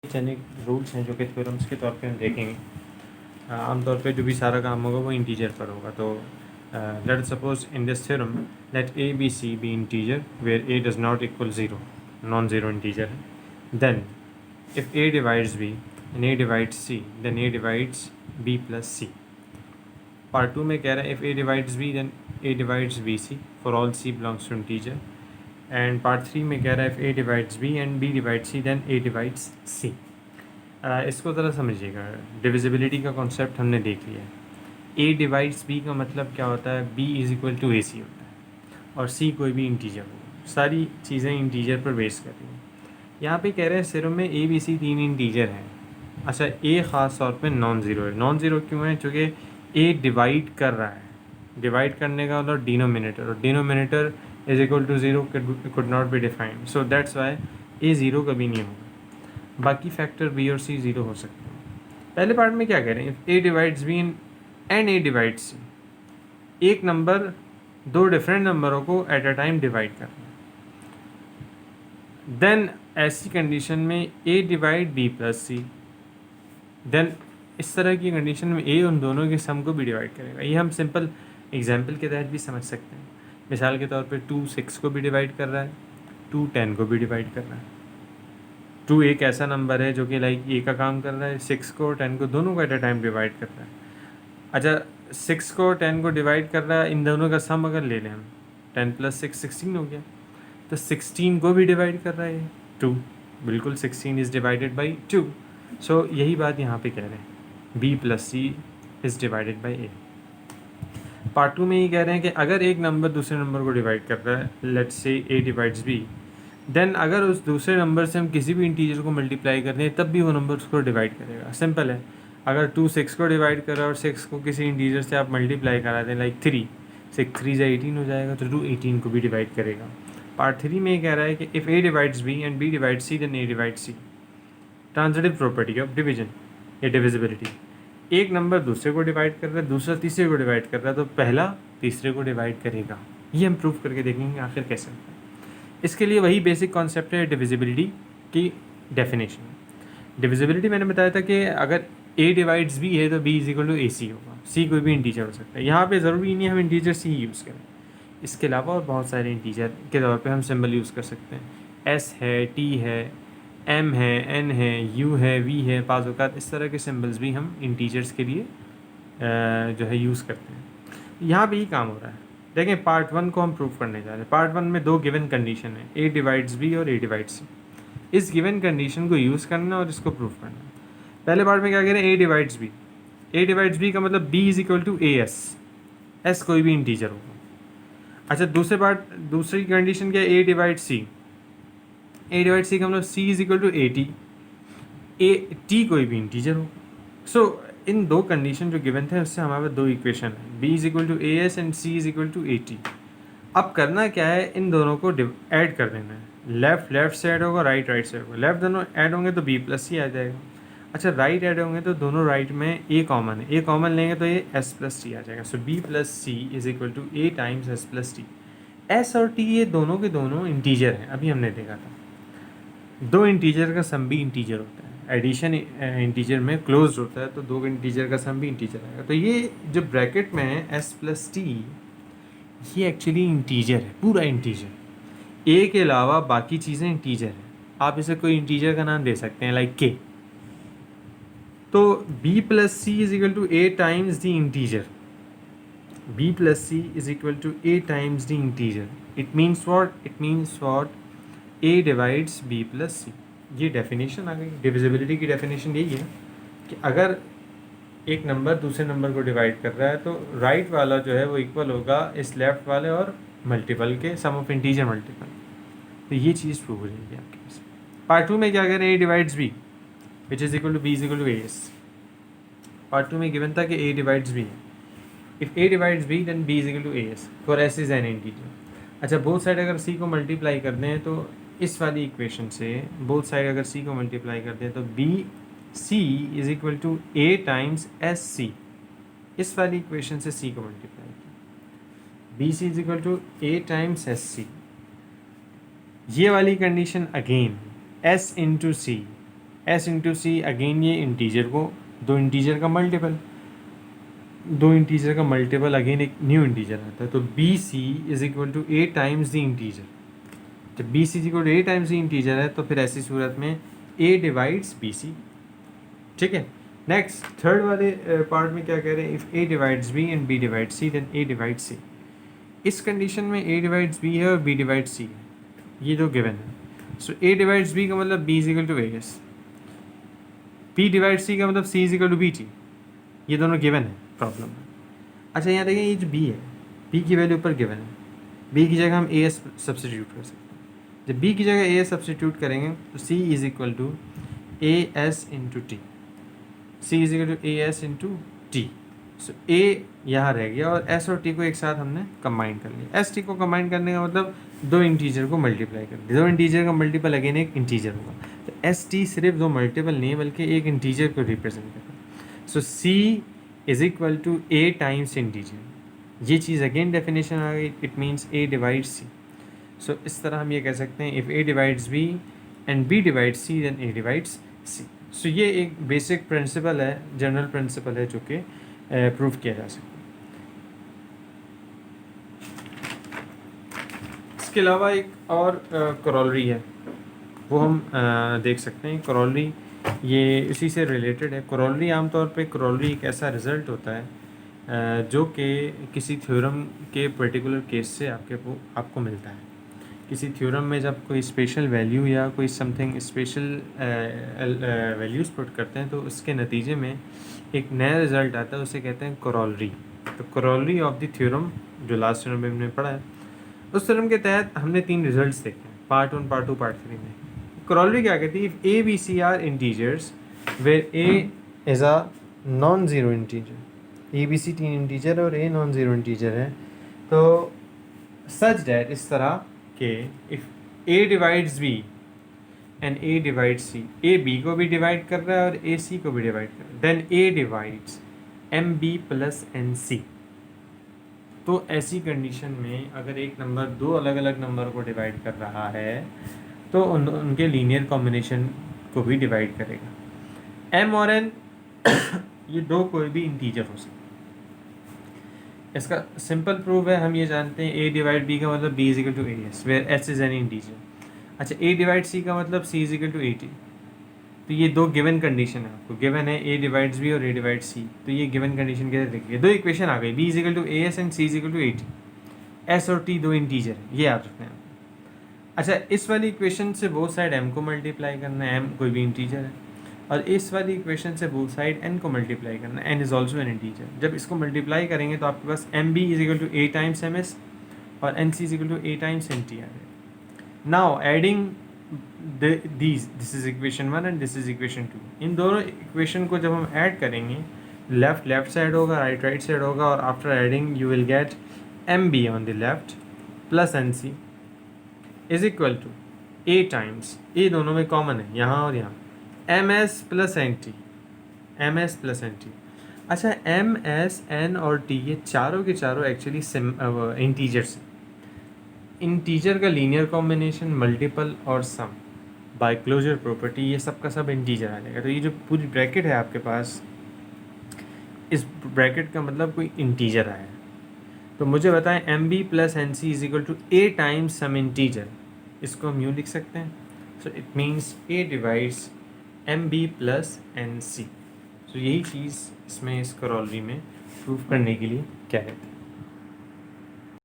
चंद rules हैं जो कि थ्योरम्स के तौर पे हम देखेंगे। आमतौर पे जो भी सारा काम होगा वो इंटीजर पर होगा। तो let suppose in this theorem let A B C be integer where A does not equal zero, non zero integer है। Then if A divides B and A divides C then A divides B plus C. Part 2 में कह रहा है if A divides B then A divides B C for all C belongs to integer. And part 3 में कह रहा है if A divides B and B divides C then A divides C. इसको ज़रा समझिएगा। डिविजिबिलिटी का कॉन्सेप्ट हमने देख लिया है। ए डिवाइड्स बी का मतलब क्या होता है, बी इज़ इक्वल टू ए सी होता है और सी कोई भी इंटीजर हो। सारी चीज़ें इंटीजर पर बेस कर रही हैं। यहाँ पे कह रहे हैं सिर्फ में ए बी सी तीन इंटीजर हैं। अच्छा, ए ख़ास तौर पे नॉन ज़ीरो है। नॉन ज़ीरो क्यों है? चूँकि ए डिवाइड कर रहा है। डिवाइड करने का मतलब डिनोमिनेटर, और denominator is equal to zero could not be defined, so that's why a zero कभी नहीं होगा। बाकी फैक्टर बी और सी ज़ीरो हो सकते हैं। पहले पार्ट में क्या कह रहे हैं, ए divides B and A divides C. एक नंबर दो डिफरेंट नंबरों को एट अ टाइम डिवाइड करना। देन ऐसी कंडीशन में A divide B plus C. Then इस तरह की कंडीशन में ए उन दोनों के सम को भी डिवाइड करेगा। ये हम सिंपल एग्जाम्पल के तहत भी समझ सकते हैं। मिसाल के तौर पे 2 6 को भी डिवाइड कर रहा है, 2 10 को भी डिवाइड कर रहा है। 2 एक ऐसा नंबर है जो कि लाइक ए का काम कर रहा है, 6 को 10 को दोनों को एट अ टाइम डिवाइड कर रहा है। अच्छा, 6 को 10 को डिवाइड कर रहा है, इन दोनों का सम अगर ले लें हम, 10 + 6 16 हो गया। तो 16 को भी डिवाइड कर रहा है 2, बिल्कुल 16 इज़ डिवाइडेड बाई 2। सो यही बात यहाँ पे कह रहे हैं, b plus c is divided by a. Part 2 में ये कह रहे हैं कि अगर एक नंबर दूसरे नंबर को डिवाइड कर रहा है, let's say A divides B, then अगर उस दूसरे नंबर से हम किसी भी इंटीजर को मल्टीप्लाई कर दें तब भी वो नंबर उसको डिवाइड करेगा। सिंपल है। अगर 2 6 को डिवाइड कर रहा है और 6 को किसी इंटीजर से आप मल्टीप्लाई करा दें, लाइक 3, 6 3 18 हो जाएगा, तो 2 18 को भी डिवाइड करेगा। पार्ट 3 में ये कह रहा है कि if A divides B and B divides C then A divides c. Transitive property of division या डिविजिबिलिटी। एक नंबर दूसरे को डिवाइड कर रहा है, दूसरा तीसरे को डिवाइड कर रहा है, तो पहला तीसरे को डिवाइड करेगा। ये हम प्रूव करके देखेंगे आखिर कैसे होता है। इसके लिए वही बेसिक कॉन्सेप्ट है डिविजिबिलिटी की डेफिनेशन। डिविजिबिलिटी मैंने बताया था कि अगर ए डिवाइड्स बी है तो बी इज इक्वल टू ए सी होगा। सी कोई भी इंटीजर हो सकता है। यहाँ पे ज़रूरी नहीं हम इंटीजर सी यूज़ करें, इसके अलावा और बहुत सारे इंटीजर के तौर पे हम सिंबल यूज़ कर सकते हैं। एस है, टी है, एम है, एन है, यू है, वी है, पास औकात, इस तरह के सिंबल्स भी हम इंटीजर्स के लिए जो है यूज़ करते हैं। यहाँ भी ही काम हो रहा है। देखें, पार्ट 1 को हम प्रूव करने जा रहे हैं। पार्ट 1 में दो गिवन कंडीशन है, ए डिवाइड्स बी और ए डिवाइड्स सी। इस गिवन कंडीशन को यूज़ करना और इसको प्रूव करना। पहले पार्ट में क्या कह रहे हैं, ए divides b. A divides B का मतलब B is equal to A s, s कोई भी इंटीजर होगा। अच्छा, दूसरी कंडीशन क्या है, ए डिवाइड सी। ए डिवाइड सी का मतलब C is equal to A T, A T कोई भी इंटीजर होगा। सो इन दो कंडीशन जो गिवन थे उससे हमारे पास दो इक्वेशन है, b is equal to A s and c is equal to A t. अब करना क्या है, इन दोनों को ऐड कर देना है। लेफ्ट से ऐड होगा, राइट से होगा। लेफ्ट दोनों ऐड होंगे तो बी प्लस सी आ जाएगा। अच्छा, राइट ऐड होंगे तो दोनों राइट में ए कॉमन है, ए कॉमन लेंगे तो ये एस प्लस टी आ जाएगा। So B plus C is equal to A times S plus T. S और टी ये दोनों के दोनों इंटीजर हैं, अभी हमने देखा था। दो इंटीजर का सम भी इंटीजर होता है। एडिशन इंटीजर में क्लोज होता है, तो दो इंटीजर का सम भी इंटीजर आएगा। तो ये जो ब्रैकेट में है एस प्लस टी, ये एक्चुअली इंटीजर है, पूरा इंटीजर। ए के अलावा बाकी चीज़ें इंटीजर है। आप इसे कोई इंटीजर का नाम दे सकते हैं, लाइक के। तो b plus C is equal to A times the integer. b plus C is equal to A times the integer. It means what a divides b plus C. ये डेफिनेशन आ गई। Divisibility की definition यही है कि अगर एक number दूसरे नंबर को डिवाइड कर रहा है तो राइट वाला जो है वो इक्वल होगा इस लेफ्ट वाले और मल्टीपल के, सम ऑफ इंटीजर मल्टीपल। तो ये चीज़ प्रूव हो जाएगी आपके पास। पार्ट 2 में क्या करें, A divides B which is equal to B is equal to A S. Part 2 में गिवन था कि ए डिवाइड्स बी है। If A divides B then B is equal to A S for S is an integer. अच्छा, both side अगर C को multiply कर दें तो इस वाली इक्वेशन से बोथ साइड अगर सी को मल्टीप्लाई कर दें तो B C is equal to A times S C. इस वाली इक्वेशन से सी को मल्टीप्लाई किया, B C is equal to A times S C. ये वाली condition again S into C S into C, again ये इंटीजर को दो इंटीजर का मल्टीपल, दो इंटीजर का मल्टीपल अगेन एक न्यू इंटीजर आता है, तो B C is equal to A times the integer. जब B C is equal to A times the integer है तो फिर ऐसी सूरत में ए डिवाइड्स बी सी। ठीक है, नेक्स्ट थर्ड वाले पार्ट में क्या कह रहे हैं, if A divides B and B divides C then A divides C. इस कंडीशन में ए डिवाइड्स बी है और बी डिवाइड्स सी है, ये दो गिवन है। सो ए डिवाइड्स बी का मतलब B is equal to A S, B divide C का मतलब C is equal to B T, ये दोनों गिवन है प्रॉब्लम में। अच्छा यहाँ देखें, ये जो बी है, बी की वैल्यू ऊपर गिवन है, बी की जगह हम ए एस सब्सटीट्यूट कर सकते हैं। जब बी की जगह ए एस सब्सटीट्यूट करेंगे तो C is equal to A S into T, C is equal to A S into T. So A यहाँ रह गया और एस और टी को एक साथ हमने कंबाइन कर लिया। एस टी को कंबाइन करने का मतलब दो इंटीजर को मल्टीप्लाई कर दिया, दो इंटीजर का मल्टीपल अगेन एक इंटीजर होगा। तो एस टी सिर्फ दो मल्टीपल नहीं है बल्कि एक इंटीजर को रिप्रेजेंट करता है। So C is equal to A times integer, ये चीज़ अगेन डेफिनेशन आ गई, it means A divides C. So इस तरह हम ये कह सकते हैं, if A divides B and B divides C then A divides C. So ये एक बेसिक प्रिंसिपल है, जनरल प्रिंसिपल है जो कि प्रूव किया जा सकता है। इसके अलावा एक और करोलरी है, वो हम देख सकते हैं। करोलरी ये इसी से रिलेटेड है। करोलरी आमतौर पे करोलरी एक ऐसा रिज़ल्ट होता है जो कि किसी थ्योरम के पर्टिकुलर केस से आपको मिलता है। किसी थ्योरम में जब कोई स्पेशल वैल्यू या कोई समथिंग स्पेशल वैल्यूज़ पुट करते हैं तो उसके नतीजे में एक नया रिज़ल्ट आता है, उसे कहते हैं करोलरी। तो करोलरी ऑफ द थ्योरम जो लास्ट थ्योरम में हमने पढ़ा है, उस थ्योरम के तहत हमने तीन रिजल्ट्स देखे हैं, पार्ट 1, पार्ट 2, पार्ट 3 में। करोलरी क्या कहती है, if a B c are integers where a is a non zero integer, a B c तीन इंटीजर और ए नॉन ज़ीरो इंटीजर है, तो सच डैट इस तरह के if A divides B and a divide c, a b को भी divide कर रहा है और ए सी को भी डिवाइड कर रहा है, देन ए divides m b plus n c. तो ऐसी कंडीशन में अगर एक नंबर दो अलग अलग नंबर को डिवाइड कर रहा है तो उनके लीनियर कॉम्बिनेशन को भी डिवाइड करेगा। एम और एन ये दो कोई भी इंटीजर हो सकते हैं। इसका सिंपल प्रूफ है, हम ये जानते हैं ए डिवाइड बी का मतलब B is equal to A S where S is an integer. अच्छा, ए डिवाइड सी का मतलब C is equal to A T. तो ये दो गिवन कंडीशन है, आपको गिवन है ए डिवाइड्स बी और ए डिवाइड सी। तो ये गिवन कंडीशन के देखिए, दो इक्वेशन आ गई, b is equal to A s and c is equal to A t. S और टी दो इंटीजर है, ये याद रखना है। अच्छा, इस वाली इक्वेशन से बोथ साइड एम को मल्टीप्लाई करना है, एम कोई भी इंटीजर है, और इस वाली इक्वेशन से बोथ साइड एन को मल्टीप्लाई करना है, n is also an integer. जब इसको मल्टीप्लाई करेंगे तो आपके पास m b is equal to A times m s और n c is equal to A times n t आ गया। Now adding this is equation 1 and this is equation 2। इन दोनों इक्वेशन को जब हम ऐड करेंगे, लेफ्ट साइड होगा, राइट साइड होगा, और after adding you will get m b on the left plus n c is equal to A times, a दोनों में कॉमन है यहाँ और यहाँ, m s plus n t, m s plus n t. अच्छा, m s n और T ये चारों के चारों एक्चुअली इंटीजर्स हैं। इंटीजर का लीनियर कॉम्बिनेशन, मल्टीपल और सम बाय क्लोजर प्रॉपर्टी, ये सब का सब इंटीजर आ जाएगा। तो ये जो पूरी ब्रैकेट है आपके पास, इस ब्रैकेट का मतलब कोई इंटीजर आया है। तो मुझे बताएं, m b plus n c is equal to A times some integer, इसको हम यूँ लिख सकते हैं। So it means A divides m b plus n c. तो यही चीज़ इसमें इस करोलरी में प्रूफ करने के लिए क्या कहते हैं।